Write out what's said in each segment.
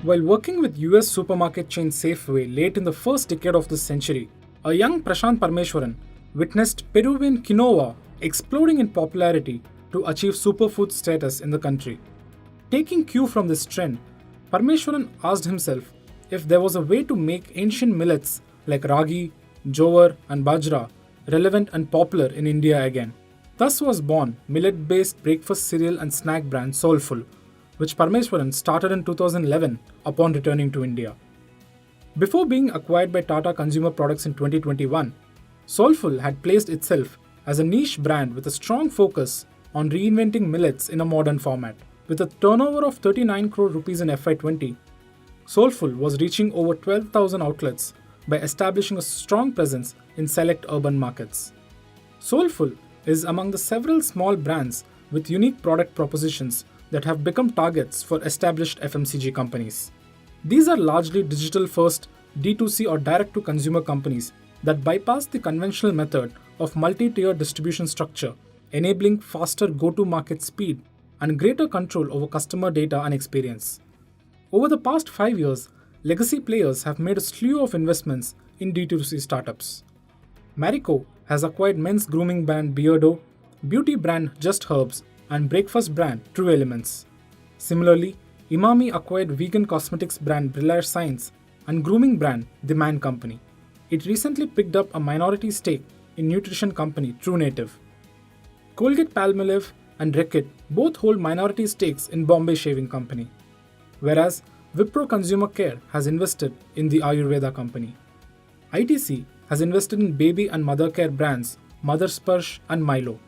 While working with US supermarket chain Safeway late in the first decade of this century, a young Prashant Parmeshwaran witnessed Peruvian quinoa exploding in popularity to achieve superfood status in the country. Taking cue from this trend, Parmeshwaran asked himself if there was a way to make ancient millets like ragi, jowar, and bajra relevant and popular in India again. Thus was born millet based breakfast cereal and snack brand Soulful, which Parmeshwaran started in 2011 upon returning to India. Before being acquired by Tata Consumer Products in 2021, Soulful had placed itself as a niche brand with a strong focus on reinventing millets in a modern format. With a turnover of 39 crore rupees in FY20, Soulful was reaching over 12,000 outlets by establishing a strong presence in select urban markets. Soulful is among the several small brands with unique product propositions that have become targets for established FMCG companies. These are largely digital first D2C or direct to consumer companies that bypass the conventional method of multi tier distribution structure, enabling faster go to market speed and greater control over customer data and experience. Over the past 5 years, legacy players have made a slew of investments in D2C startups. Marico has acquired men's grooming brand Beardo, beauty brand Just Herbs, and breakfast brand True Elements. Similarly, Imami acquired vegan cosmetics brand Brillare Science and grooming brand The Man Company. It recently picked up a minority stake in nutrition company True Native. Colgate Palmolive and Reckitt both hold minority stakes in Bombay Shaving Company, whereas Wipro Consumer Care has invested in the Ayurveda company. ITC has invested in baby and mother care brands Mother Sparsh and Milo.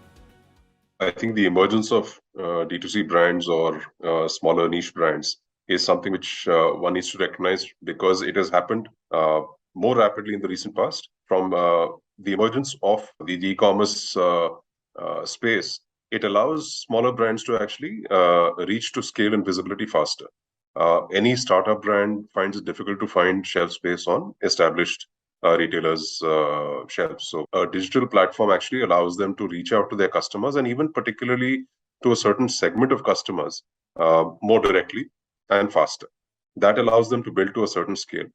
I think the emergence of D2C brands or smaller niche brands is something which one needs to recognize because it has happened more rapidly in the recent past. From the emergence of the e-commerce space, it allows smaller brands to actually reach to scale and visibility faster. Any startup brand finds it difficult to find shelf space on established retailers' shelves. So a digital platform actually allows them to reach out to their customers and even particularly to a certain segment of customers more directly and faster. That allows them to build to a certain scale.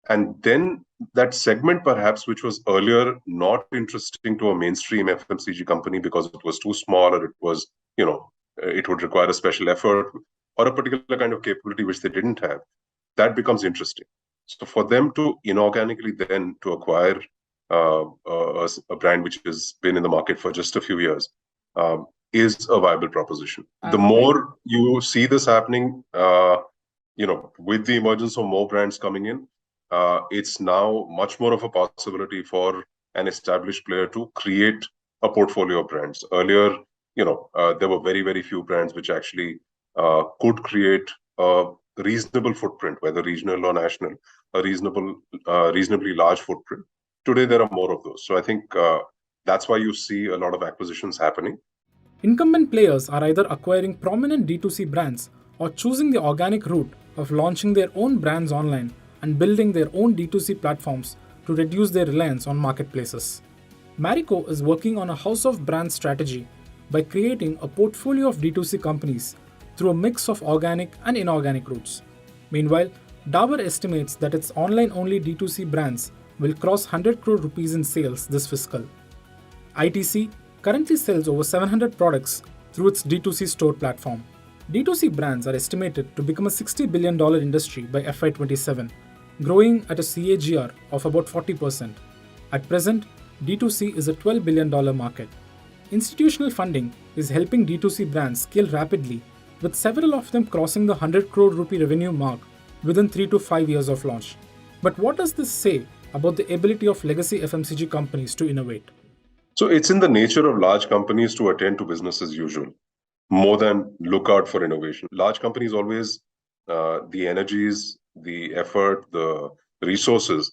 And then that segment, perhaps, which was earlier not interesting to a mainstream FMCG company because it was too small or it was, it would require a special effort or a particular kind of capability which they didn't have, that becomes interesting. So for them to inorganically then to acquire a brand which has been in the market for just a few years is a viable proposition. The more you see this happening, with the emergence of more brands coming in, it's now much more of a possibility for an established player to create a portfolio of brands. Earlier, there were very, very few brands which actually could create a reasonable footprint, whether regional or national, a reasonably large footprint. Today, there are more of those. So I think that's why you see a lot of acquisitions happening. Incumbent players are either acquiring prominent D2C brands or choosing the organic route of launching their own brands online and building their own D2C platforms to reduce their reliance on marketplaces. Marico is working on a house of brands strategy by creating a portfolio of D2C companies through a mix of organic and inorganic routes. Meanwhile, Dabur estimates that its online-only D2C brands will cross 100 crore rupees in sales this fiscal. ITC currently sells over 700 products through its D2C store platform. D2C brands are estimated to become a $60 billion industry by FY27, growing at a CAGR of about 40%. At present, D2C is a $12 billion market. Institutional funding is helping D2C brands scale rapidly, with several of them crossing the 100 crore rupee revenue mark within 3 to 5 years of launch. But what does this say about the ability of legacy FMCG companies to innovate? So it's in the nature of large companies to attend to business as usual, more than look out for innovation. Large companies always, the energies, the effort, the resources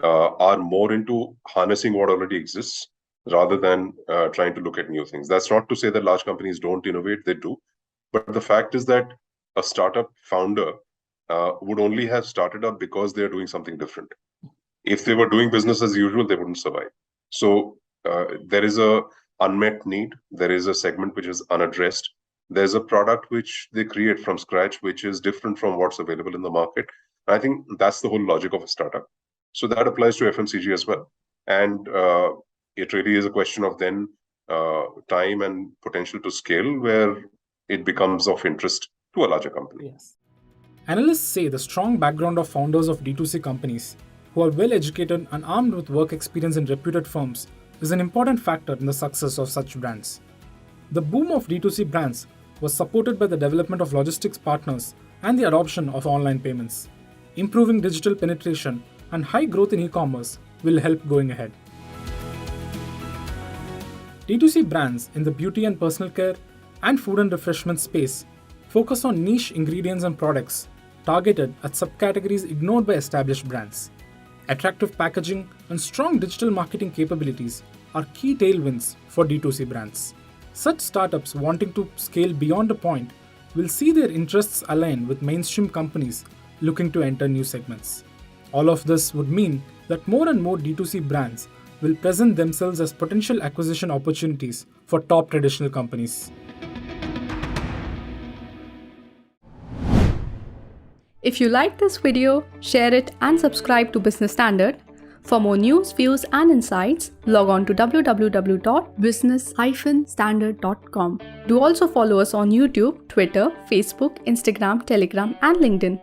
are more into harnessing what already exists rather than trying to look at new things. That's not to say that large companies don't innovate, they do. But the fact is that a startup founder would only have started up because they're doing something different. If they were doing business as usual, they wouldn't survive. So there is a unmet need. There is a segment which is unaddressed. there's a product which they create from scratch, which is different from what's available in the market. I think that's the whole logic of a startup. So that applies to FMCG as well. And it really is a question of then time and potential to scale where it becomes of interest to a larger company. Yes. Analysts say the strong background of founders of D2C companies, who are well educated and armed with work experience in reputed firms, is an important factor in the success of such brands. The boom of D2C brands was supported by the development of logistics partners and the adoption of online payments. Improving digital penetration and high growth in e-commerce will help going ahead. D2C brands in the beauty and personal care and food and refreshment space focus on niche ingredients and products targeted at subcategories ignored by established brands. Attractive packaging and strong digital marketing capabilities are key tailwinds for D2C brands. Such startups wanting to scale beyond a point will see their interests align with mainstream companies looking to enter new segments. All of this would mean that more and more D2C brands will present themselves as potential acquisition opportunities for top traditional companies. If you like this video, share it and subscribe to Business Standard. For more news, views and insights, log on to www.business-standard.com. Do also follow us on YouTube, Twitter, Facebook, Instagram, Telegram and LinkedIn.